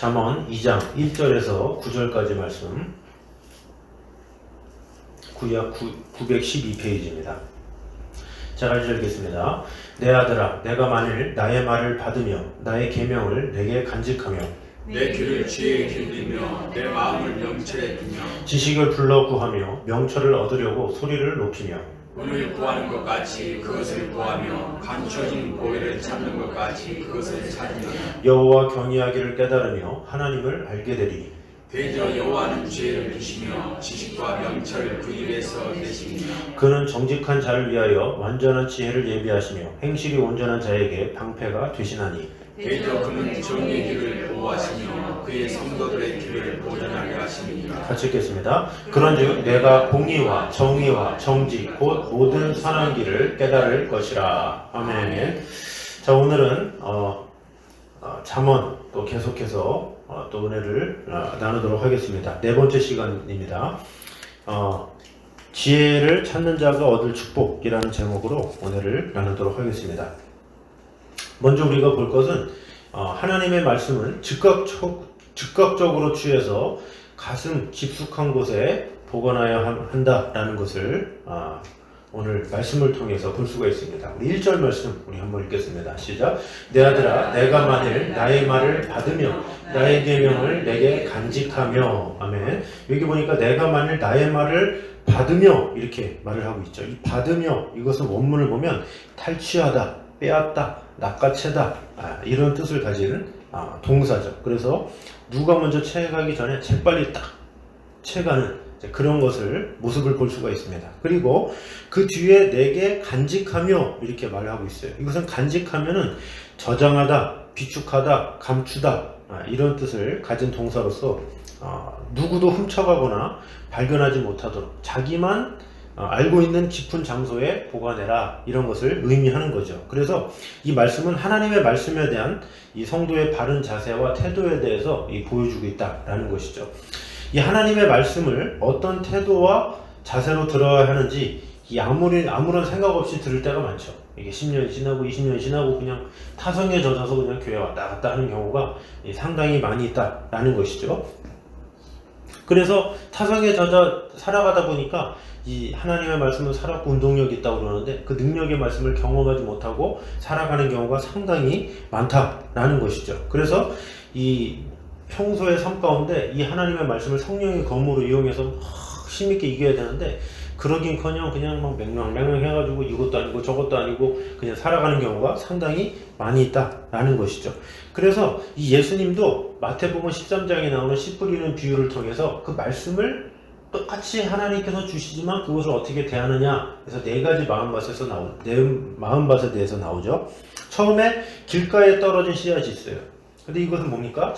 잠언 2장 1절에서 9절까지 말씀, 구약 912페이지입니다. 자, 같이 읽겠습니다. 내 아들아, 내가 만일 나의 말을 받으며 나의 계명을 내게 간직하며 내 귀를 주의 기울이며 내 마음을 명철에 두며 지식을 불러 구하며 명철을 얻으려고 소리를 높이며 운을 구하는 것 같이 그것을 구하며 감춰진 보혜를 찾는 것 같이 그것을 찾으며 여호와 경외하기를 깨달으며 하나님을 알게 되리니 대저 여호와는 지혜를 주시며 지식과 명철을 그 입에서 내시며 그는 정직한 자를 위하여 완전한 지혜를 예비하시며 행실이 온전한 자에게 방패가 되시나니 대저 그는 정의의 길을 보호하시며 그의 성도들의 길을 보전하게 하시니라. 같이 읽겠습니다. 그런즉 내가 공의와 정의와 정직 곧 모든 선한 길을 깨달을 것이라. 아멘. 자, 오늘은 잠언 또 계속해서 또 은혜를 나누도록 하겠습니다. 네 번째 시간입니다. 지혜를 찾는 자가 얻을 축복이라는 제목으로 오늘을 나누도록 하겠습니다. 먼저 우리가 볼 것은 하나님의 말씀은 즉각적으로 취해서 가슴 깊숙한 곳에 보관해야 한다라는 것을 오늘 말씀을 통해서 볼 수가 있습니다. 우리 1절 말씀 우리 한번 읽겠습니다. 시작. 내 아들아, 내가 만일 나의 말을 받으며 나의 계명을 내게 간직하며. 아멘. 여기 보니까 내가 만일 나의 말을 받으며 이렇게 말을 하고 있죠. 이 받으며, 이것은 원문을 보면 탈취하다, 빼앗다, 낚아채다, 이런 뜻을 가지는 동사죠. 그래서 누가 먼저 채가기 전에 재빨리 딱 채가는 그런 것을 모습을 볼 수가 있습니다. 그리고 그 뒤에 내게 간직하며 이렇게 말을 하고 있어요. 이것은 간직하면은 저장하다, 비축하다, 감추다, 이런 뜻을 가진 동사로서 누구도 훔쳐가거나 발견하지 못하도록 자기만 알고 있는 깊은 장소에 보관해라, 이런 것을 의미하는 거죠. 그래서 이 말씀은 하나님의 말씀에 대한 이 성도의 바른 자세와 태도에 대해서 보여주고 있다라는 것이죠. 이 하나님의 말씀을 어떤 태도와 자세로 들어야 하는지 아무런 생각 없이 들을 때가 많죠. 이게 10년이 지나고 20년이 지나고 그냥 타성에 젖어서 그냥 교회 왔다 갔다 하는 경우가 상당히 많이 있다라는 것이죠. 그래서 타성에 젖어 살아가다 보니까 이 하나님의 말씀은 살았고 운동력이 있다고 그러는데 그 능력의 말씀을 경험하지 못하고 살아가는 경우가 상당히 많다라는 것이죠. 그래서 이 평소의 삶 가운데 이 하나님의 말씀을 성령의 검으로 이용해서 힘있게 이겨야 되는데 그러긴커녕 그냥 막 맹랑맹랑 해가지고 이것도 아니고 저것도 아니고 그냥 살아가는 경우가 상당히 많이 있다라는 것이죠. 그래서 이 예수님도 마태복음 13장에 나오는 씨 뿌리는 비유를 통해서 그 말씀을 똑같이 하나님께서 주시지만 그것을 어떻게 대하느냐, 그래서 네 가지 마음밭에 대해서 나오죠. 처음에 길가에 떨어진 씨앗이 있어요. 근데 이것은 뭡니까?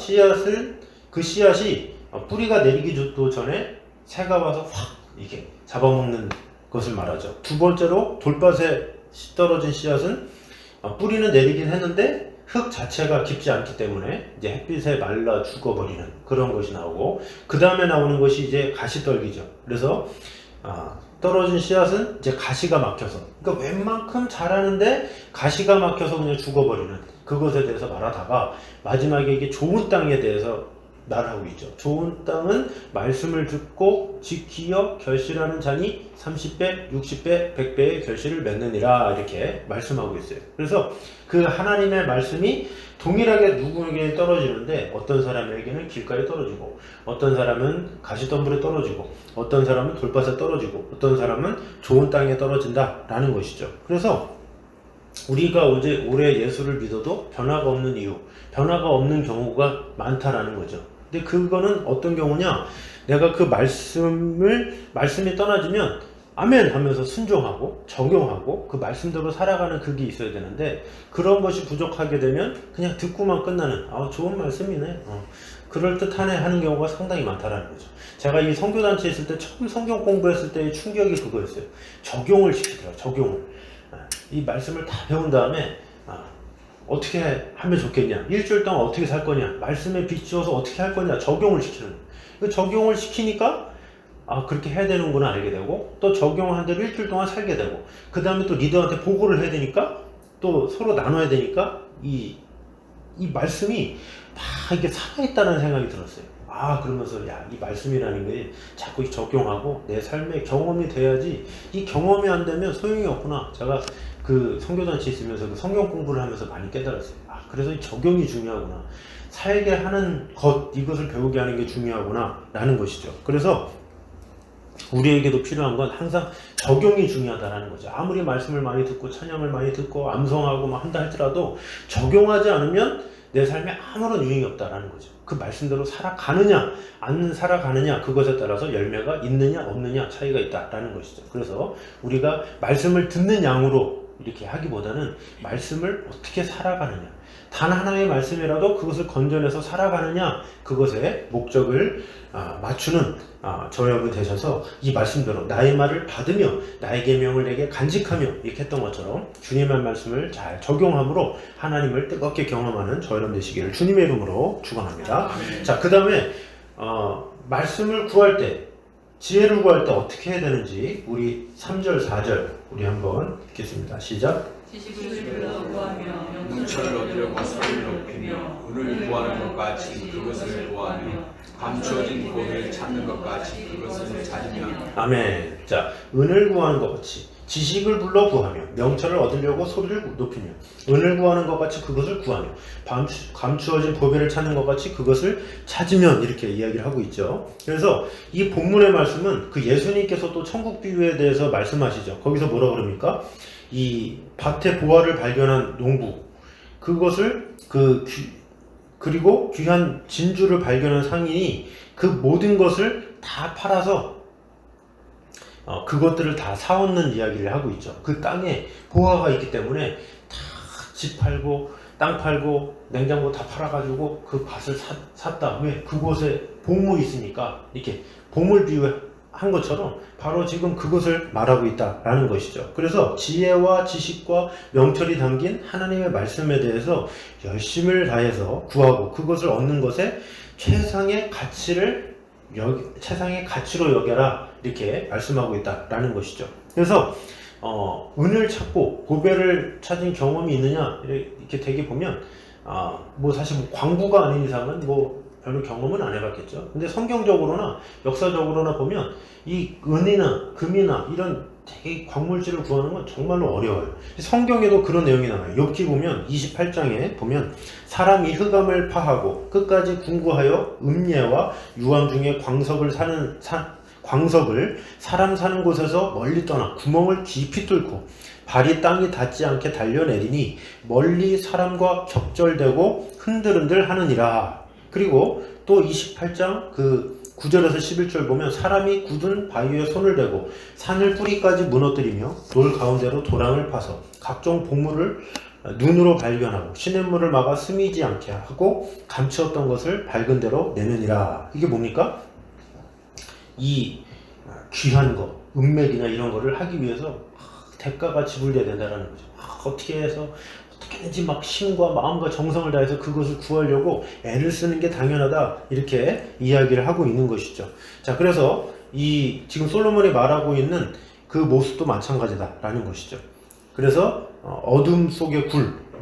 그 씨앗이 뿌리가 내리기도 전에 새가 와서 확 이렇게 잡아먹는 것을 말하죠. 두 번째로 돌밭에 떨어진 씨앗은 뿌리는 내리긴 했는데 흙 자체가 깊지 않기 때문에 이제 햇빛에 말라 죽어버리는 그런 것이 나오고, 그 다음에 나오는 것이 이제 가시떨기죠. 그래서 떨어진 씨앗은 이제 가시가 막혀서, 그러니까 웬만큼 자라는데 가시가 막혀서 그냥 죽어버리는 그것에 대해서 말하다가 마지막에 이게 좋은 땅에 대해서 말하고 있죠. 좋은 땅은 말씀을 듣고 지키어 결실하는 자니 30배, 60배, 100배의 결실을 맺느니라, 이렇게 말씀하고 있어요. 그래서 그 하나님의 말씀이 동일하게 누구에게 떨어지는데 어떤 사람에게는 길가에 떨어지고, 어떤 사람은 가시덤불에 떨어지고, 어떤 사람은 돌밭에 떨어지고, 어떤 사람은 좋은 땅에 떨어진다라는 것이죠. 그래서 우리가 올해 예수를 믿어도 변화가 없는 이유, 변화가 없는 경우가 많다라는 거죠. 근데 그거는 어떤 경우냐, 내가 그 말씀이 떠나지면 아멘 하면서 순종하고 적용하고 그 말씀대로 살아가는 그게 있어야 되는데, 그런 것이 부족하게 되면 그냥 듣고만 끝나는 좋은 말씀이네, 그럴듯하네 하는 경우가 상당히 많다라는 거죠. 제가 이 선교단체에 있을 때 처음 성경 공부했을 때의 충격이 그거였어요. 적용을 시키더라고요. 적용을. 이 말씀을 다 배운 다음에 어떻게 하면 좋겠냐, 일주일 동안 어떻게 살 거냐, 말씀에 비추어서 어떻게 할 거냐, 적용을 시키는 거예요. 그 적용을 시키니까 그렇게 해야 되는구나 알게 되고, 또 적용한 대로 일주일 동안 살게 되고, 그 다음에 또 리더한테 보고를 해야 되니까 또 서로 나눠야 되니까 이 이 말씀이 막 이게 살아있다는 생각이 들었어요. 그러면서 이 말씀이라는 게 자꾸 적용하고 내 삶의 경험이 돼야지, 이 경험이 안 되면 소용이 없구나. 제가 그 선교단체 있으면서 그 성경 공부를 하면서 많이 깨달았어요. 그래서 이 적용이 중요하구나. 살게 하는 것, 이것을 배우게 하는 게 중요하구나 라는 것이죠. 그래서 우리에게도 필요한 건 항상 적용이 중요하다라는 거죠. 아무리 말씀을 많이 듣고 찬양을 많이 듣고 암송하고 막 한다 할지라도 적용하지 않으면 내 삶에 아무런 유익이 없다라는 거죠. 그 말씀대로 살아가느냐 안 살아가느냐, 그것에 따라서 열매가 있느냐 없느냐 차이가 있다라는 것이죠. 그래서 우리가 말씀을 듣는 양으로 이렇게 하기보다는 말씀을 어떻게 살아가느냐, 단 하나의 말씀이라도 그것을 건져내서 살아가느냐, 그것에 목적을 맞추는 저와 여러분 되셔서 이 말씀대로 나의 말을 받으며 나의 계명을 내게 간직하며 이렇게 했던 것처럼 주님의 말씀을 잘 적용함으로 하나님을 뜨겁게 경험하는 저와 여러분 되시기를 주님의 이름으로 축원합니다. 자, 그 다음에 말씀을 구할 때, 지혜를 구할 때 어떻게 해야 되는지 우리 3절 4절 우리 한번 읽겠습니다. 시작. 지식을 구하며 명철을 얻으려고 소리를 높이며 은을 구하는 것 같이 그것을 구하며 감추어진 보배를 찾는 것 같이 그것을 찾으면. 아멘. 자, 은을 구하는 것 같이 지식을 불러 구하며 명철을 얻으려고 소리를 높이며 은을 구하는 것 같이 그것을 구하며 감추어진 보배를 찾는 것 같이 그것을 찾으면, 이렇게 이야기를 하고 있죠. 그래서 이 본문의 말씀은 그 예수님께서 또 천국 비유에 대해서 말씀하시죠. 거기서 뭐라 그럽니까? 이 밭의 보화를 발견한 농부, 그것을 그리고 귀한 진주를 발견한 상인이 그 모든 것을 다 팔아서 그것들을 다 사얻는 이야기를 하고 있죠. 그 땅에 보화가 있기 때문에 다 집 팔고 땅 팔고 냉장고 다 팔아가지고 그 밭을 샀다. 왜? 그곳에 보물이 있으니까. 이렇게 보물 비유한 것처럼 바로 지금 그것을 말하고 있다라는 것이죠. 그래서 지혜와 지식과 명철이 담긴 하나님의 말씀에 대해서 열심을 다해서 구하고 그것을 얻는 것에 최상의 가치로 여겨라, 이렇게 말씀하고 있다라는 것이죠. 그래서 은을 찾고 보배를 찾은 경험이 있느냐, 이렇게 되게 보면 사실 광부가 아닌 이상은 별로 경험은 안 해봤겠죠. 근데 성경적으로나 역사적으로나 보면 이 은이나 금이나 이런 되게 광물질을 구하는 건 정말로 어려워요. 성경에도 그런 내용이 나와요. 욥기 보면 28장에 보면 사람이 흑암을 파하고 끝까지 궁구하여 음예와 유황 중에 광석을 사람 사는 곳에서 멀리 떠나 구멍을 깊이 뚫고 발이 땅이 닿지 않게 달려내리니 멀리 사람과 격절되고 흔들흔들 하느니라. 그리고 또 28장 그 9절에서 11절 보면 사람이 굳은 바위에 손을 대고 산을 뿌리까지 무너뜨리며 돌 가운데로 도랑을 파서 각종 보물을 눈으로 발견하고 시냇물을 막아 스미지 않게 하고 감추었던 것을 밝은 대로 내느니라. 이게 뭡니까? 이 귀한 거, 은맥이나 이런 거를 하기 위해서 대가가 지불돼야 된다는 거죠. 어떻게 해서 어떻게든지 막 힘과 마음과 정성을 다해서 그것을 구하려고 애를 쓰는 게 당연하다, 이렇게 이야기를 하고 있는 것이죠. 자, 그래서 이 지금 솔로몬이 말하고 있는 그 모습도 마찬가지다라는 것이죠. 그래서 어둠 속의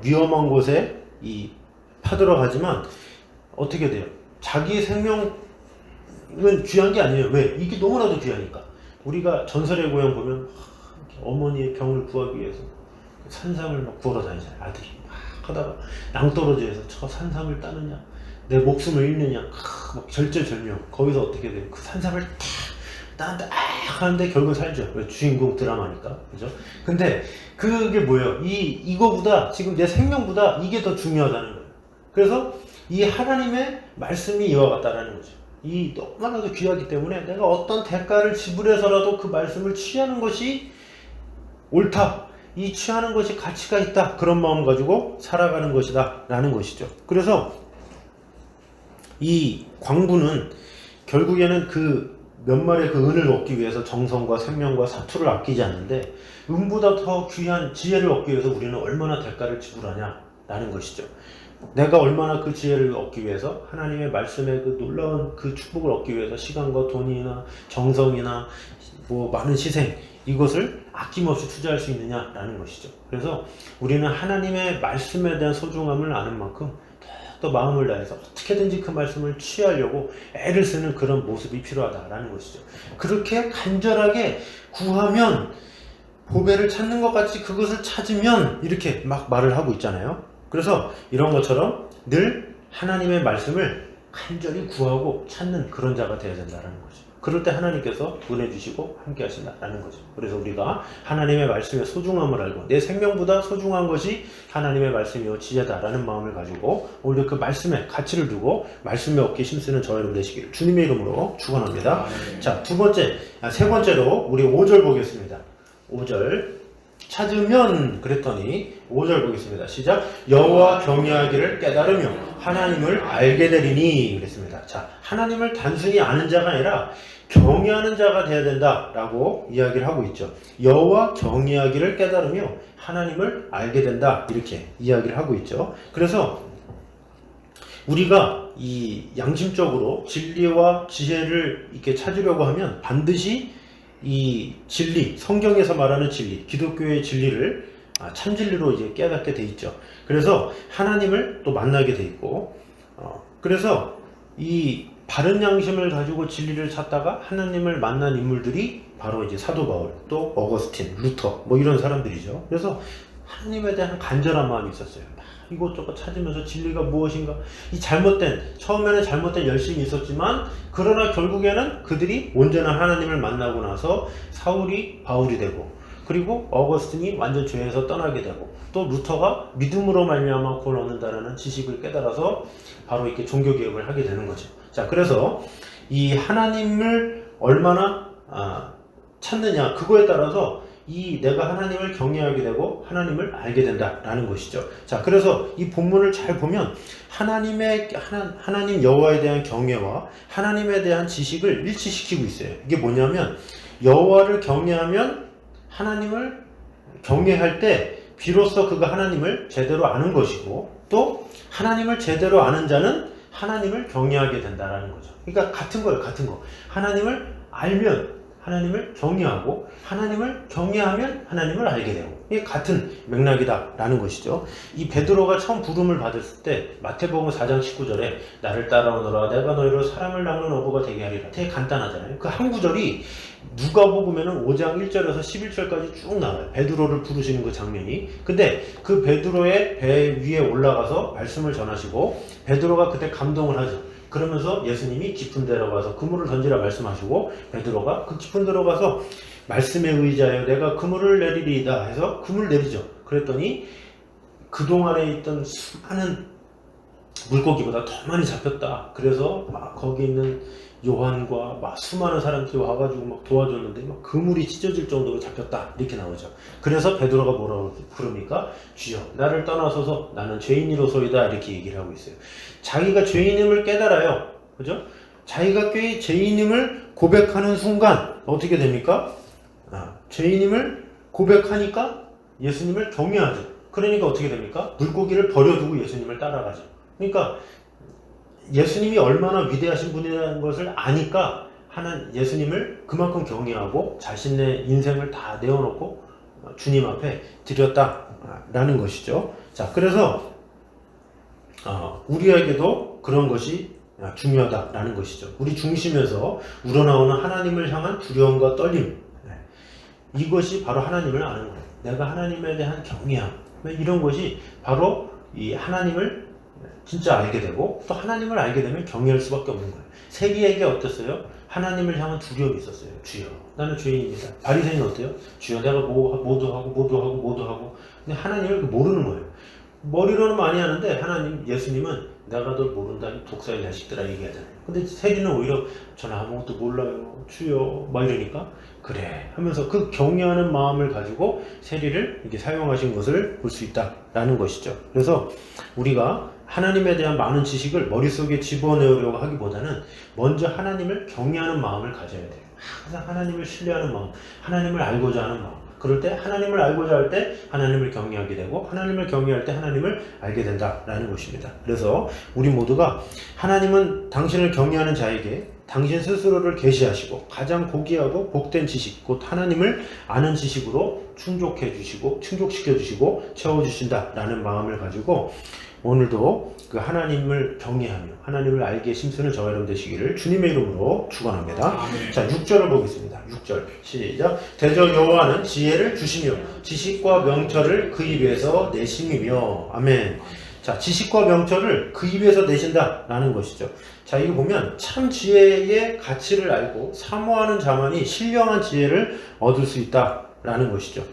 위험한 곳에 파들어가지만 어떻게 돼요? 자기 생명은 귀한 게 아니에요. 왜? 이게 너무나도 귀하니까. 우리가 전설의 고향 보면 어머니의 병을 구하기 위해서 산삼을 막 구하러 다니잖아요. 아들이 막 하다가 낭떠러지에서 저 산삼을 따느냐, 내 목숨을 잃느냐, 막 절제절명. 거기서 어떻게 돼요? 그 산삼을 탁 따는데 하는데 결국 살죠. 왜? 주인공 드라마니까, 그죠? 근데 그게 뭐예요? 이거보다 지금 내 생명보다 이게 더 중요하다는 거예요. 그래서 이 하나님의 말씀이 이와 같다라는 거죠. 이 너무나도 귀하기 때문에 내가 어떤 대가를 지불해서라도 그 말씀을 취하는 것이 옳다, 이 취하는 것이 가치가 있다, 그런 마음 가지고 살아가는 것이다 라는 것이죠. 그래서 이 광부는 결국에는 그 몇 마리의 그 은을 얻기 위해서 정성과 생명과 사투를 아끼지 않는데, 은보다 더 귀한 지혜를 얻기 위해서 우리는 얼마나 대가를 지불하냐 라는 것이죠. 내가 얼마나 그 지혜를 얻기 위해서, 하나님의 말씀의 그 놀라운 그 축복을 얻기 위해서 시간과 돈이나 정성이나 많은 희생, 이것을 아낌없이 투자할 수 있느냐라는 것이죠. 그래서 우리는 하나님의 말씀에 대한 소중함을 아는 만큼 또 마음을 다해서 어떻게든지 그 말씀을 취하려고 애를 쓰는 그런 모습이 필요하다라는 것이죠. 그렇게 간절하게 구하면 보배를 찾는 것 같이 그것을 찾으면 이렇게 막 말을 하고 있잖아요. 그래서 이런 것처럼 늘 하나님의 말씀을 간절히 구하고 찾는 그런 자가 되어야 된다는 거죠. 그럴 때 하나님께서 은혜 주시고 함께 하신다라는 거죠. 그래서 우리가 하나님의 말씀의 소중함을 알고 내 생명보다 소중한 것이 하나님의 말씀이요 지혜다라는 마음을 가지고 오늘 그 말씀에 가치를 두고 말씀에 얻게 힘쓰는 저와 여러분 되시기를 주님의 이름으로 축원합니다. 자, 세 번째로 우리 5절 보겠습니다. 5절 찾으면 그랬더니 5절 보겠습니다. 시작. 여호와 경외하기를 깨달으며 하나님을 알게 되리니 그랬습니다. 자, 하나님을 단순히 아는 자가 아니라 경외하는 자가 되어야 된다라고 이야기를 하고 있죠. 여호와 경외하기를 깨달으며 하나님을 알게 된다 이렇게 이야기를 하고 있죠. 그래서 우리가 이 양심적으로 진리와 지혜를 이렇게 찾으려고 하면 반드시 이 진리, 성경에서 말하는 진리, 기독교의 진리를 참진리로 이제 깨닫게 돼 있죠. 그래서 하나님을 또 만나게 돼 있고, 그래서 이 바른 양심을 가지고 진리를 찾다가 하나님을 만난 인물들이 바로 이제 사도 바울, 또 어거스틴, 루터, 뭐 이런 사람들이죠. 그래서 하나님에 대한 간절한 마음이 있었어요. 이것저것 찾으면서 진리가 무엇인가, 이 처음에는 잘못된 열심이 있었지만, 그러나 결국에는 그들이 온전한 하나님을 만나고 나서 사울이 바울이 되고, 그리고 어거스틴이 완전 죄에서 떠나게 되고, 또 루터가 믿음으로 말미암아 구원 얻는다라는 지식을 깨달아서 바로 이렇게 종교개혁을 하게 되는 거죠. 자, 그래서 이 하나님을 얼마나 찾느냐, 그거에 따라서 내가 하나님을 경외하게 되고 하나님을 알게 된다라는 것이죠. 자, 그래서 이 본문을 잘 보면 하나님 여호와에 대한 경외와 하나님에 대한 지식을 일치시키고 있어요. 이게 뭐냐면 여호와를 경외하면 하나님을 경외할 때 비로소 그가 하나님을 제대로 아는 것이고, 또 하나님을 제대로 아는 자는 하나님을 경외하게 된다라는 거죠. 그러니까 같은 거예요. 같은 거. 하나님을 알면 하나님을 경외하고, 하나님을 경외하면 하나님을 알게 되고, 이게 같은 맥락이다라는 것이죠. 이 베드로가 처음 부름을 받았을 때 마태복음 4장 19절에 나를 따라오너라 내가 너희로 사람을 낚는 어부가 되게 하리라, 되게 간단하잖아요. 그 한 구절이 누가복음에는 5장 1절에서 11절까지 쭉 나와요. 베드로를 부르시는 그 장면이. 근데 그 베드로의 배 위에 올라가서 말씀을 전하시고, 베드로가 그때 감동을 하죠. 그러면서 예수님이 깊은 데로 가서 그물을 던지라 말씀하시고, 베드로가 그 깊은 데로 가서 말씀에 의지하여 내가 그물을 내리리이다 해서 그물을 내리죠. 그랬더니 그동안에 있던 수많은 물고기보다 더 많이 잡혔다. 그래서 막 거기 있는 요한과 막 수많은 사람들이 와가지고 막 도와줬는데 막 그물이 찢어질 정도로 잡혔다 이렇게 나오죠. 그래서 베드로가 뭐라고 부릅니까? 주여 나를 떠나소서 나는 죄인이로소이다 이렇게 얘기를 하고 있어요. 자기가 죄인임을 깨달아요. 그죠? 자기가 죄인임을 고백하는 순간 어떻게 됩니까? 죄인임을 고백하니까 예수님을 경외하죠. 그러니까 어떻게 됩니까? 물고기를 버려두고 예수님을 따라가죠. 그러니까 예수님이 얼마나 위대하신 분이라는 것을 아니까 예수님을 그만큼 경외하고 자신의 인생을 다 내어놓고 주님 앞에 드렸다라는 것이죠. 자, 그래서 우리에게도 그런 것이 중요하다라는 것이죠. 우리 중심에서 우러나오는 하나님을 향한 두려움과 떨림, 이것이 바로 하나님을 아는 거예요. 내가 하나님에 대한 경외함, 이런 것이 바로 이 하나님을 진짜 알게 되고, 또 하나님을 알게 되면 경외할 수밖에 없는 거예요. 세리에게 어땠어요? 하나님을 향한 두려움이 있었어요. 주여 나는 죄인입니다. 바리새인은 어때요? 주여 내가 모두 하고. 근데 하나님을 모르는 거예요. 머리로는 많이 하는데 예수님은 내가 널 모른다 이 독사의 자식들아 얘기하잖아요. 근데 세리는 오히려 저는 아무것도 몰라요 주여 막 이러니까 그래 하면서 그 경외하는 마음을 가지고 세리를 이렇게 사용하신 것을 볼 수 있다라는 것이죠. 그래서 우리가 하나님에 대한 많은 지식을 머릿속에 집어넣으려고 하기보다는 먼저 하나님을 경외하는 마음을 가져야 돼요. 항상 하나님을 신뢰하는 마음, 하나님을 알고자 하는 마음. 그럴 때 하나님을 알고자 할 때 하나님을 경외하게 되고, 하나님을 경외할 때 하나님을 알게 된다라는 것입니다. 그래서 우리 모두가 하나님은 당신을 경외하는 자에게 당신 스스로를 계시하시고 가장 고귀하고 복된 지식 곧 하나님을 아는 지식으로 충족해 주시고 충족시켜 주시고 채워 주신다라는 마음을 가지고 오늘도 그 하나님을 경외하며 하나님을 알기에 심쓰는 저와 여러분 되시기를 주님의 이름으로 축원합니다. 아멘. 자, 6절을 보겠습니다. 6절 시작. 대저 여호와는 지혜를 주시며 지식과 명철을 그 입에서 내심이며. 아멘. 자, 지식과 명철을 그 입에서 내신다라는 것이죠. 자, 이거 보면 참 지혜의 가치를 알고 사모하는 자만이 신령한 지혜를 얻을 수 있다라는 것이죠.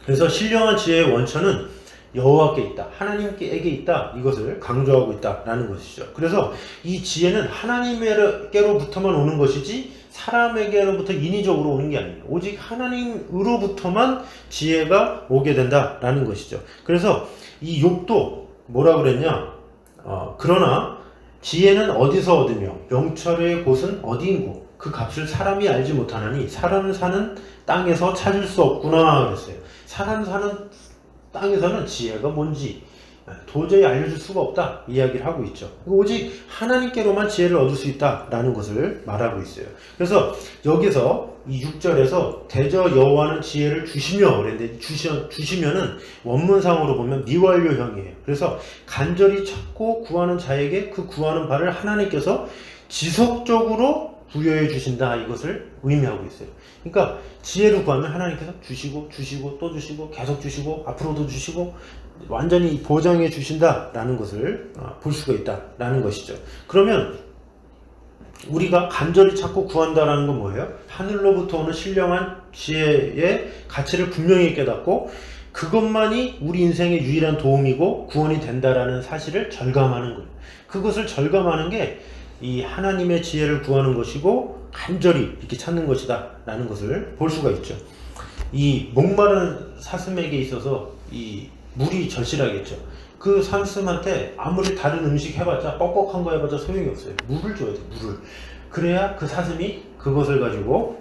그래서 신령한 지혜의 원천은 여호와께 있다, 하나님께게 있다, 이것을 강조하고 있다라는 것이죠. 그래서 이 지혜는 하나님께로부터만 오는 것이지 사람에게로부터 인위적으로 오는 게 아니에요. 오직 하나님으로부터만 지혜가 오게 된다라는 것이죠. 그래서 이 욥도 뭐라 그랬냐? 그러나 지혜는 어디서 얻으며 명철의 곳은 어디인고 그 값을 사람이 알지 못하나니 사람 사는 땅에서 찾을 수 없구나 그랬어요. 사람 사는 땅에서는 지혜가 뭔지 도저히 알려줄 수가 없다 이야기를 하고 있죠. 오직 하나님께로만 지혜를 얻을 수 있다라는 것을 말하고 있어요. 그래서 여기서 이 6절에서 대저 여호와는 지혜를 주시며 그랬는데 주시면은 원문상으로 보면 미완료형이에요. 그래서 간절히 찾고 구하는 자에게 그 구하는 바를 하나님께서 지속적으로 부여해 주신다 이것을 의미하고 있어요. 그러니까 지혜를 구하면 하나님께서 주시고 또 주시고 계속 주시고 앞으로도 주시고 완전히 보장해 주신다라는 것을 볼 수가 있다라는 것이죠. 그러면 우리가 간절히 찾고 구한다라는 건 뭐예요? 하늘로부터 오는 신령한 지혜의 가치를 분명히 깨닫고 그것만이 우리 인생의 유일한 도움이고 구원이 된다라는 사실을 절감하는 거예요. 그것을 절감하는 게 이 하나님의 지혜를 구하는 것이고 간절히 이렇게 찾는 것이다 라는 것을 볼 수가 있죠. 이 목마른 사슴에게 있어서 이 물이 절실하겠죠. 그 사슴한테 아무리 다른 음식 해봤자 뻑뻑한 거 해봤자 소용이 없어요. 물을 줘야 돼, 물을. 그래야 그 사슴이 그것을 가지고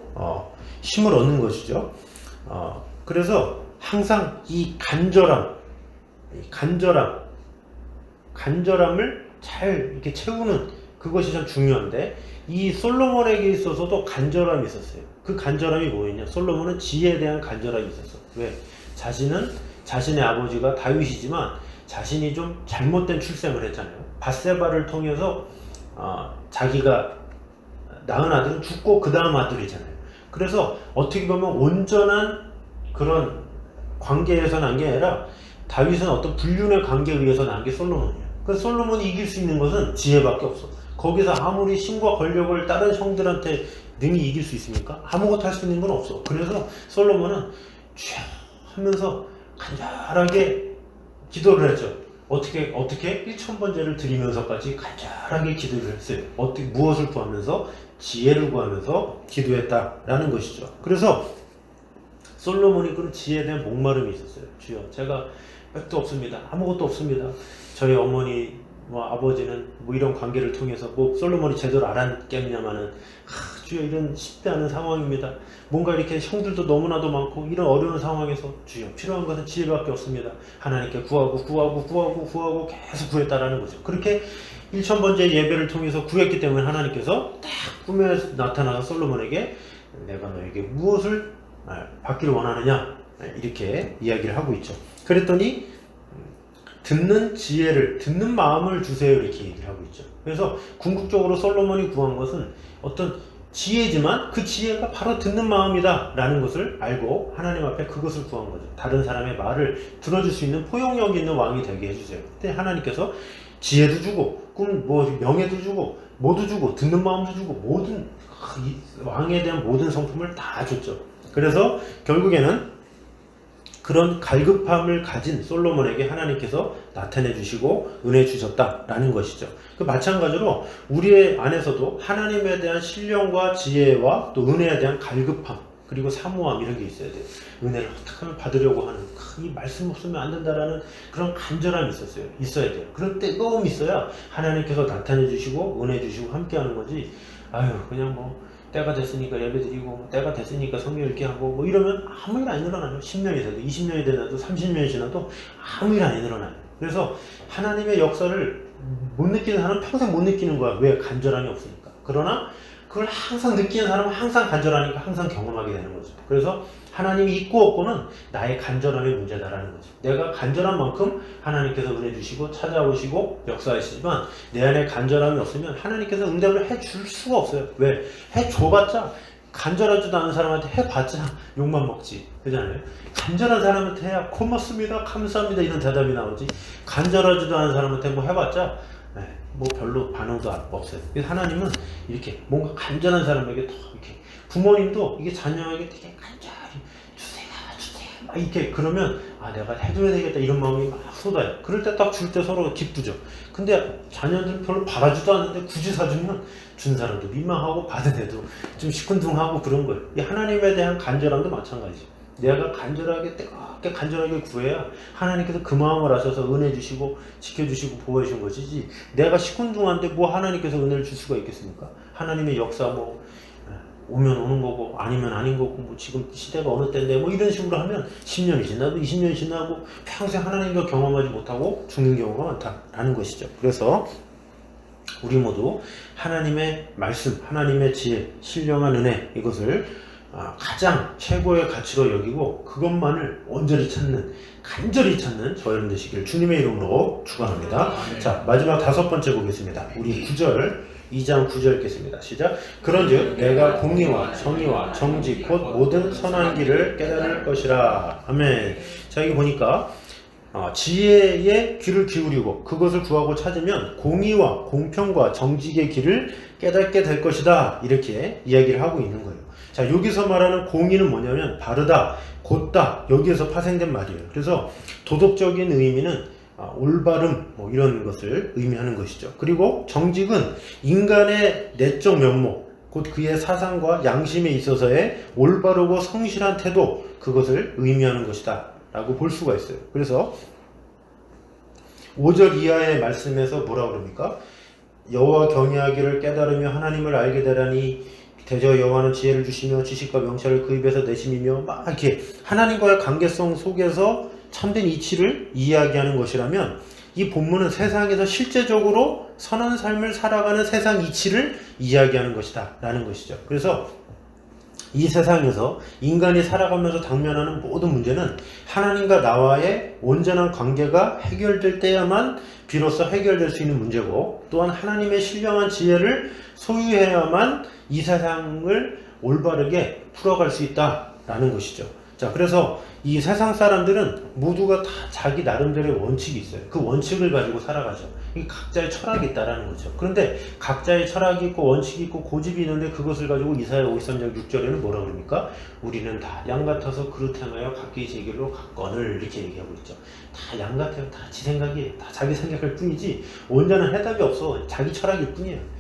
힘을 얻는 것이죠. 그래서 항상 이 간절함을 잘 이렇게 채우는 그것이 참 중요한데 이 솔로몬에게 있어서도 간절함이 있었어요. 그 간절함이 뭐였냐? 솔로몬은 지혜에 대한 간절함이 있었어. 왜? 자신의 아버지가 다윗이지만 자신이 좀 잘못된 출생을 했잖아요. 밧세바를 통해서 자기가 낳은 아들은 죽고 그 다음 아들이잖아요. 그래서 어떻게 보면 온전한 그런 관계에서 난 게 아니라 다윗은 어떤 불륜의 관계에 의해서 난 게 솔로몬이에요. 그래서 솔로몬이 이길 수 있는 것은 지혜밖에 없어. 거기서 아무리 힘과 권력을 다른 형들한테 능히 이길 수 있습니까? 아무것도 할 수 있는 건 없어. 그래서 솔로몬은 쥐야 하면서 간절하게 기도를 했죠. 어떻게 1000번제를 드리면서까지 간절하게 기도를 했어요. 무엇을 구하면서? 지혜를 구하면서 기도했다라는 것이죠. 그래서 솔로몬이 그런 지혜에 대한 목마름이 있었어요. 주여, 제가 백도 없습니다. 아무것도 없습니다. 저희 어머니 아버지는 이런 관계를 통해서 솔로몬이 제대로 알았겠냐마는 주여 이런 쉽지 않은 상황입니다. 뭔가 이렇게 형들도 너무나도 많고 이런 어려운 상황에서 주여 필요한 것은 지혜밖에 없습니다. 하나님께 구하고 계속 구했다라는 거죠. 그렇게 1000번째 예배를 통해서 구했기 때문에 하나님께서 딱 꿈에 나타나서 솔로몬에게 내가 너에게 무엇을 받기를 원하느냐 이렇게 이야기를 하고 있죠. 그랬더니 듣는 마음을 주세요 이렇게 얘기를 하고 있죠. 그래서 궁극적으로 솔로몬이 구한 것은 어떤 지혜지만 그 지혜가 바로 듣는 마음이다 라는 것을 알고 하나님 앞에 그것을 구한 거죠. 다른 사람의 말을 들어줄 수 있는 포용력 있는 왕이 되게 해주세요. 그때 하나님께서 지혜도 주고 명예도 주고 뭐도 주고 듣는 마음도 주고 모든 왕에 대한 모든 성품을 다 줬죠. 그래서 결국에는 그런 갈급함을 가진 솔로몬에게 하나님께서 나타내 주시고 은혜 주셨다라는 것이죠. 그 마찬가지로 우리 안에서도 하나님에 대한 신령과 지혜와 또 은혜에 대한 갈급함 그리고 사모함 이런 게 있어야 돼요. 은혜를 어떻게 하면 받으려고 하는 이 말씀 없으면 안 된다라는 그런 간절함이 있어야 돼요. 그런 뜨거움이 있어야 하나님께서 나타내 주시고 은혜 주시고 함께하는 거지. 그냥 때가 됐으니까 예배드리고 때가 됐으니까 성경 읽기 하고 이러면 아무 일 안 일어나요. 10년이 돼도 20년이 지나도 30년이 지나도 아무 일 안 일어나요. 그래서 하나님의 역사를 못 느끼는 사람은 평생 못 느끼는 거야. 왜? 간절함이 없으니까. 그러나 그걸 항상 느끼는 사람은 항상 간절하니까 항상 경험하게 되는 거죠. 그래서 하나님이 있고 없고는 나의 간절함의 문제다라는 거죠. 내가 간절한 만큼 하나님께서 은혜 주시고 찾아오시고 역사하시지만 내 안에 간절함이 없으면 하나님께서 응답을 해줄 수가 없어요. 왜? 해줘봤자 간절하지도 않은 사람한테 해봤자 욕만 먹지. 그잖아요. 간절한 사람한테 해야 고맙습니다, 감사합니다 이런 대답이 나오지. 간절하지도 않은 사람한테 뭐 해봤자 뭐 별로 반응도 없어요. 그래서 하나님은 이렇게 뭔가 간절한 사람에게 더 이렇게, 부모님도 이게 자녀에게 되게 간절히 주세요 막 이렇게 그러면 내가 해줘야 되겠다 이런 마음이 막 쏟아요. 그럴 때 딱 줄 때 서로 기쁘죠. 근데 자녀들은 별로 바라지도 않는데 굳이 사주면 준 사람도 민망하고 받은 애도 좀 시큰둥하고 그런 거예요. 이 하나님에 대한 간절함도 마찬가지죠. 내가 간절하게 뜨겁게 간절하게 구해야 하나님께서 그 마음을 아셔서 은혜 주시고 지켜주시고 보호해 주신 것이지, 내가 시큰둥한데 뭐 하나님께서 은혜를 줄 수가 있겠습니까? 하나님의 역사 뭐 오면 오는 거고 아니면 아닌 거고, 뭐 지금 시대가 어느 때인데 뭐 이런 식으로 하면 10년이 지나도 20년이 지나고 평생 하나님과 경험하지 못하고 죽는 경우가 많다라는 것이죠. 그래서 우리 모두 하나님의 말씀, 하나님의 지혜, 신령한 은혜, 이것을 가장 최고의 가치로 여기고 그것만을 온전히 찾는, 간절히 찾는 저 여러분 되시길 주님의 이름으로 축원합니다. 자, 마지막 5번째 보겠습니다. 우리 2장 9절 읽겠습니다. 시작. 그런즉 내가 공의와 정의와 정직 곧 모든 선한 길을 깨달을 것이라. 아멘. 자, 여기 보니까 지혜의 귀를 기울이고 그것을 구하고 찾으면 공의와 공평과 정직의 길을 깨닫게 될 것이다, 이렇게 이야기를 하고 있는 거예요. 자, 여기서 말하는 공의는 뭐냐면 바르다, 곧다, 여기에서 파생된 말이에요. 그래서 도덕적인 의미는 올바름 뭐 이런 것을 의미하는 것이죠. 그리고 정직은 인간의 내적 면목, 곧 그의 사상과 양심에 있어서의 올바르고 성실한 태도, 그것을 의미하는 것이다 라고 볼 수가 있어요. 그래서 5절 이하의 말씀에서 뭐라 그럽니까? 여호와 경외하기를 깨달으며 하나님을 알게 되라니 대저 여호와는 지혜를 주시며 지식과 명철을 그 입에서 내심이며, 막 이렇게 하나님과의 관계성 속에서 참된 이치를 이야기하는 것이라면, 이 본문은 세상에서 실제적으로 선한 삶을 살아가는 세상 이치를 이야기하는 것이다 라는 것이죠. 그래서 이 세상에서 인간이 살아가면서 당면하는 모든 문제는 하나님과 나와의 온전한 관계가 해결될 때야만 비로소 해결될 수 있는 문제고, 또한 하나님의 신령한 지혜를 소유해야만 이 세상을 올바르게 풀어갈 수 있다라는 것이죠. 자, 그래서 이 세상 사람들은 모두가 다 자기 나름대로의 원칙이 있어요. 그 원칙을 가지고 살아가죠. 이 각자의 철학이 있다라는 거죠. 그런데 각자의 철학이 있고 원칙이 있고 고집이 있는데 그것을 가지고 이사야 53장 6절에는 뭐라 그럽니까? 우리는 다 양 같아서 그릇 행하여 각기 제 길로 갔거늘, 이렇게 얘기하고 있죠. 다 양 같아요. 다 지 생각이, 다 자기 생각할 뿐이지 온전한 해답이 없어. 자기 철학일 뿐이에요.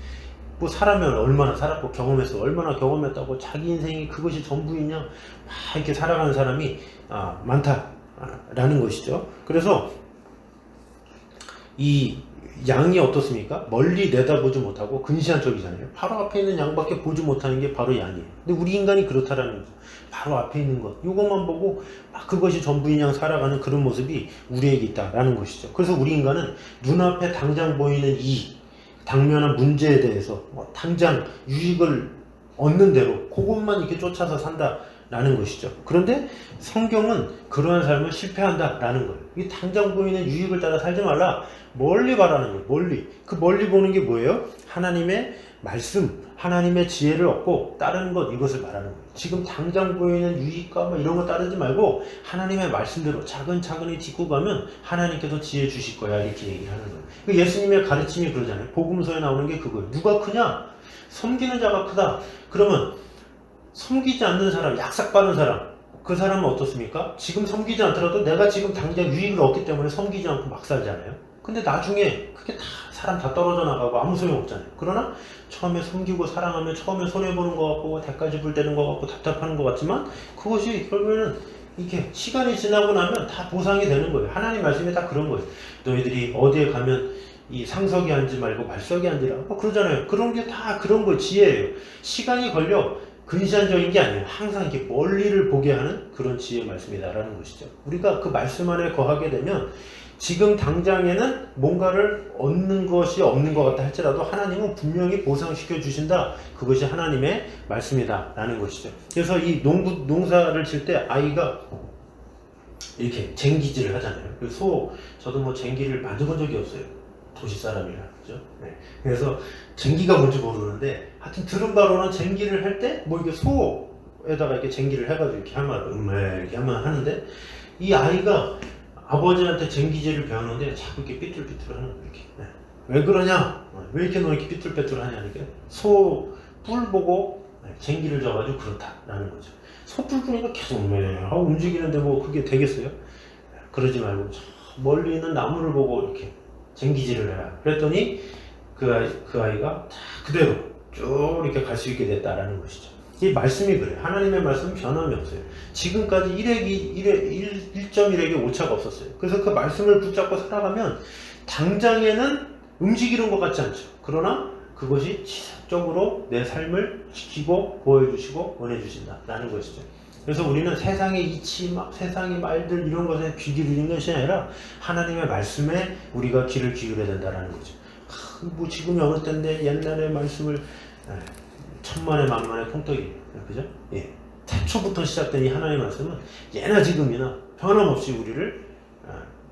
뭐 사람은 얼마나 살았고 경험했어, 얼마나 경험했다고 자기 인생이 그것이 전부이냐, 막 이렇게 살아가는 사람이 많다라는 것이죠. 그래서 이 양이 어떻습니까? 멀리 내다보지 못하고 근시한 척이잖아요. 바로 앞에 있는 양밖에 보지 못하는 게 바로 양이에요. 근데 우리 인간이 그렇다라는 거죠. 바로 앞에 있는 것, 이것만 보고 막 그것이 전부인 양 살아가는 그런 모습이 우리에게 있다라는 것이죠. 그래서 우리 인간은 눈앞에 당장 보이는 이 당면한 문제에 대해서 당장 유익을 얻는 대로 그것만 이렇게 쫓아서 산다라는 것이죠. 그런데 성경은 그러한 삶을 실패한다라는 거예요. 이 당장 보이는 유익을 따라 살지 말라. 멀리 바라는 거예요. 멀리. 그 멀리 보는 게 뭐예요? 하나님의 말씀, 하나님의 지혜를 얻고 따르는 것, 이것을 말하는 거예요. 지금 당장 보이는 유익과 이런 거 따르지 말고 하나님의 말씀대로 차근차근히 딛고 가면 하나님께서 지혜 주실 거야, 이렇게 얘기를 하는 거예요. 예수님의 가르침이 그러잖아요. 복음서에 나오는 게 그거예요. 누가 크냐? 섬기는 자가 크다. 그러면 섬기지 않는 사람, 약삭빠른 사람, 그 사람은 어떻습니까? 지금 섬기지 않더라도 내가 지금 당장 유익을 얻기 때문에 섬기지 않고 막 살잖아요. 근데 나중에 그게 다 사람 다 떨어져 나가고 아무 소용 없잖아요. 그러나 처음에 섬기고 사랑하면 처음에 손해보는 것 같고 대가지 불대는 것 같고 답답하는 것 같지만 그것이 결국에는 이렇게 시간이 지나고 나면 다 보상이 되는 거예요. 하나님 말씀이 다 그런 거예요. 너희들이 어디에 가면 이 상석에 앉지 말고 말석에 앉으라, 그러잖아요. 그런 게 다 그런 거예요. 지혜예요. 시간이 걸려. 근시안적인 게 아니에요. 항상 이렇게 멀리를 보게 하는 그런 지혜의 말씀이다라는 것이죠. 우리가 그 말씀 안에 거하게 되면 지금 당장에는 뭔가를 얻는 것이 없는 것 같다 할지라도 하나님은 분명히 보상시켜 주신다. 그것이 하나님의 말씀이다라는 것이죠. 그래서 이 농사를 칠 때 아이가 이렇게 쟁기질을 하잖아요. 저도 뭐 쟁기를 만져본 적이 없어요. 도시 사람이라. 그죠? 네. 그래서 쟁기가 뭔지 모르는데 하여튼 들은 바로는 쟁기를 할 때 뭐 이게 소에다가 이렇게 쟁기를 해가지고 이렇게 이렇게 하면 하는데 이 아이가 아버지한테 쟁기질을 배우는데 자꾸 이렇게 삐뚤삐뚤하는 거예요. 이렇게. 네. 왜 그러냐? 왜 이렇게 너 이렇게 삐뚤빼뚤하냐? 이렇게 소 뿔 보고 쟁기를 져가지고 그렇다라는 거죠. 소 뿔 보니까 계속 움직이는데 뭐 그게 되겠어요? 그러지 말고 멀리 있는 나무를 보고 이렇게 쟁기질을 해라. 그랬더니 그 아이가 다 그대로 쭉 이렇게 갈 수 있게 됐다라는 것이죠. 이 말씀이 그래요. 하나님의 말씀은 변함이 없어요. 지금까지 1.1에게 오차가 없었어요. 그래서 그 말씀을 붙잡고 살아가면 당장에는 움직이는 것 같지 않죠. 그러나 그것이 지속적으로 내 삶을 지키고 보여주시고 은혜주신다라는 것이죠. 그래서 우리는 세상의 이치, 세상의 말들 이런 것에 귀 기울이는 것이 아니라 하나님의 말씀에 우리가 귀를 기울여야 된다는 거죠. 뭐 지금이 어느 때인데 옛날의 말씀을 천만에 만만의 통떡이에요. 그죠? 예. 태초부터 시작된 이 하나님의 말씀은 예나 지금이나 변함없이 우리를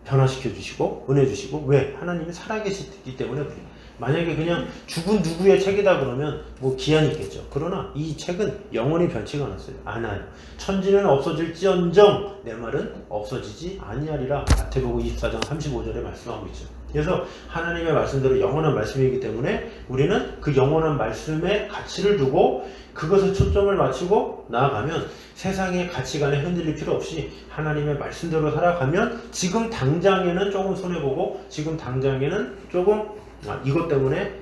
변화시켜 주시고 은혜 주시고 왜? 하나님이 살아계시기 때문에 그래요. 만약에 그냥 죽은 누구의 책이다 그러면 뭐 기한이 있겠죠. 그러나 이 책은 영원히 변치가 않아요. 천지는 없어질지언정 내 말은 없어지지 아니하리라. 마태복음 24장 35절에 말씀하고 있죠. 그래서 하나님의 말씀대로 영원한 말씀이기 때문에 우리는 그 영원한 말씀에 가치를 두고 그것에 초점을 맞추고 나아가면 세상의 가치관에 흔들릴 필요 없이 하나님의 말씀대로 살아가면 지금 당장에는 조금 손해보고 지금 당장에는 조금 이것 때문에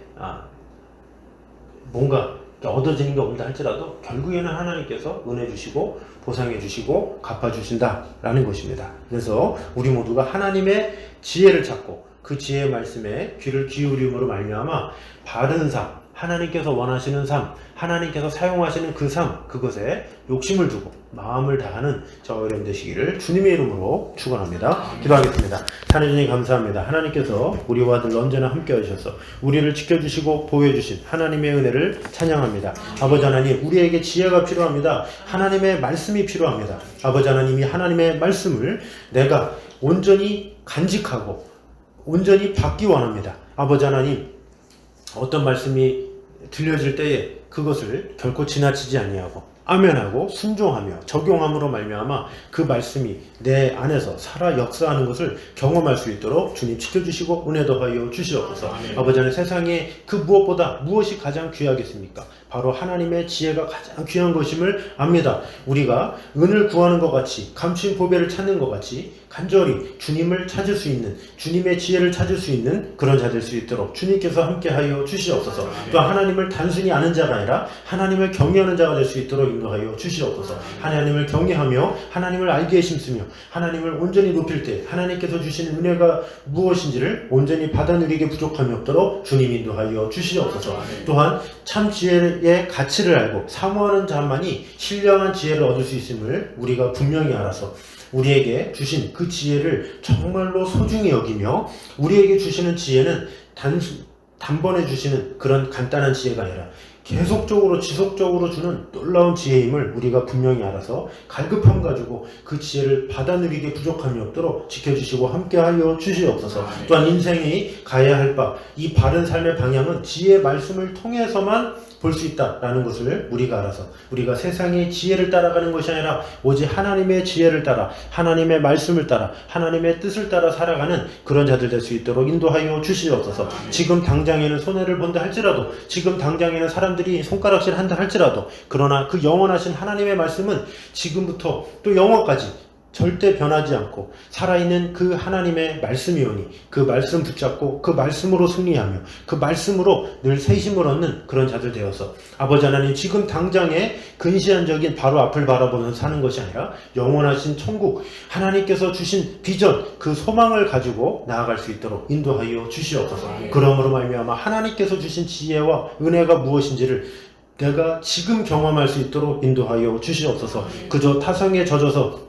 뭔가 얻어지는 게 없다 할지라도 결국에는 하나님께서 은혜 주시고 보상해 주시고 갚아 주신다라는 것입니다. 그래서 우리 모두가 하나님의 지혜를 찾고 그 지혜의 말씀에 귀를 기울임으로 말미암아 바른 삶, 하나님께서 원하시는 삶, 하나님께서 사용하시는 그 삶, 그것에 욕심을 두고 마음을 다하는 저와 여러분 되시기를 주님의 이름으로 축원합니다. 기도하겠습니다. 하나님 감사합니다. 하나님께서 우리와 늘 언제나 함께 하셔서 우리를 지켜주시고 보호해주신 하나님의 은혜를 찬양합니다. 아버지 하나님, 우리에게 지혜가 필요합니다. 하나님의 말씀이 필요합니다. 아버지 하나님이 하나님의 말씀을 내가 온전히 간직하고 온전히 받기 원합니다. 아버지 하나님, 어떤 말씀이 들려질 때에 그것을 결코 지나치지 아니하고 아멘하고 순종하며 적용함으로 말미암아 그 말씀이 내 안에서 살아 역사하는 것을 경험할 수 있도록 주님 지켜주시고 은혜 더하여 주시옵소서. 아버지 하나님, 세상에 그 무엇보다 무엇이 가장 귀하겠습니까? 바로 하나님의 지혜가 가장 귀한 것임을 압니다. 우리가 은을 구하는 것 같이 감추인 보배를 찾는 것 같이 간절히 주님을 찾을 수 있는, 주님의 지혜를 찾을 수 있는 그런 자 될 수 있도록 주님께서 함께하여 주시옵소서. 또 하나님을 단순히 아는 자가 아니라 하나님을 경외하는 자가 될 수 있도록 인도하여 주시옵소서. 하나님을 경외하며 하나님을 알게 심쓰며 하나님을 온전히 높일 때 하나님께서 주시는 은혜가 무엇인지를 온전히 받아 누리게 부족함이 없도록 주님 인도하여 주시옵소서. 또한 참 지혜의 가치를 알고 사모하는 자만이 신령한 지혜를 얻을 수 있음을 우리가 분명히 알아서 우리에게 주신 그 지혜를 정말로 소중히 여기며 우리에게 주시는 지혜는 단번에 주시는 그런 간단한 지혜가 아니라 계속적으로 지속적으로 주는 놀라운 지혜임을 우리가 분명히 알아서 갈급함 가지고 그 지혜를 받아 누리게 부족함이 없도록 지켜주시고 함께하여 주시옵소서. 또한 인생이 가야 할 바, 이 바른 삶의 방향은 지혜의 말씀을 통해서만 볼 수 있다라는 것을 우리가 알아서 우리가 세상의 지혜를 따라가는 것이 아니라 오직 하나님의 지혜를 따라 하나님의 말씀을 따라 하나님의 뜻을 따라 살아가는 그런 자들 될 수 있도록 인도하여 주시옵소서. 지금 당장에는 손해를 본다 할지라도 지금 당장에는 사람들이 손가락질 한다 할지라도 그러나 그 영원하신 하나님의 말씀은 지금부터 또 영원까지 절대 변하지 않고 살아있는 그 하나님의 말씀이오니 그 말씀 붙잡고 그 말씀으로 승리하며 그 말씀으로 늘 새힘을 얻는 그런 자들 되어서 아버지 하나님, 지금 당장에 근시안적인 바로 앞을 바라보는 사는 것이 아니라 영원하신 천국, 하나님께서 주신 비전, 그 소망을 가지고 나아갈 수 있도록 인도하여 주시옵소서. 그러므로 말미암아 하나님께서 주신 지혜와 은혜가 무엇인지를 내가 지금 경험할 수 있도록 인도하여 주시옵소서. 그저 타성에 젖어서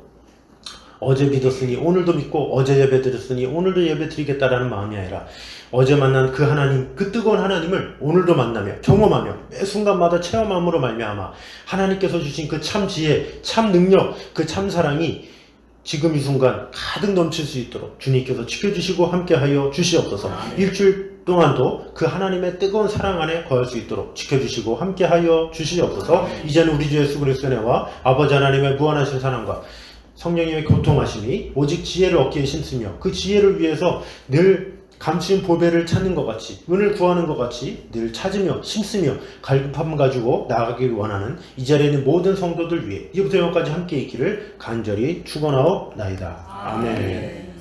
어제 믿었으니 오늘도 믿고 어제 예배 드렸으니 오늘도 예배 드리겠다라는 마음이 아니라 어제 만난 그 하나님, 그 뜨거운 하나님을 오늘도 만나며 경험하며 매 순간마다 체험함으로 말미암아 하나님께서 주신 그 참 지혜, 참 능력, 그 참 사랑이 지금 이 순간 가득 넘칠 수 있도록 주님께서 지켜주시고 함께하여 주시옵소서. 일주일 동안도 그 하나님의 뜨거운 사랑 안에 거할 수 있도록 지켜주시고 함께하여 주시옵소서. 이제는 우리 주 예수 그리스도의 은혜와 아버지 하나님의 무한하신 사랑과 성령님의 교통하심이 오직 지혜를 얻기에 힘쓰며 그 지혜를 위해서 늘 감추인 보배를 찾는 것 같이, 은을 구하는 것 같이 늘 찾으며 힘쓰며 갈급함 가지고 나아가길 원하는 이 자리에 있는 모든 성도들 위해 이부터 영까지 함께 있기를 간절히 축원하옵나이다. 아멘.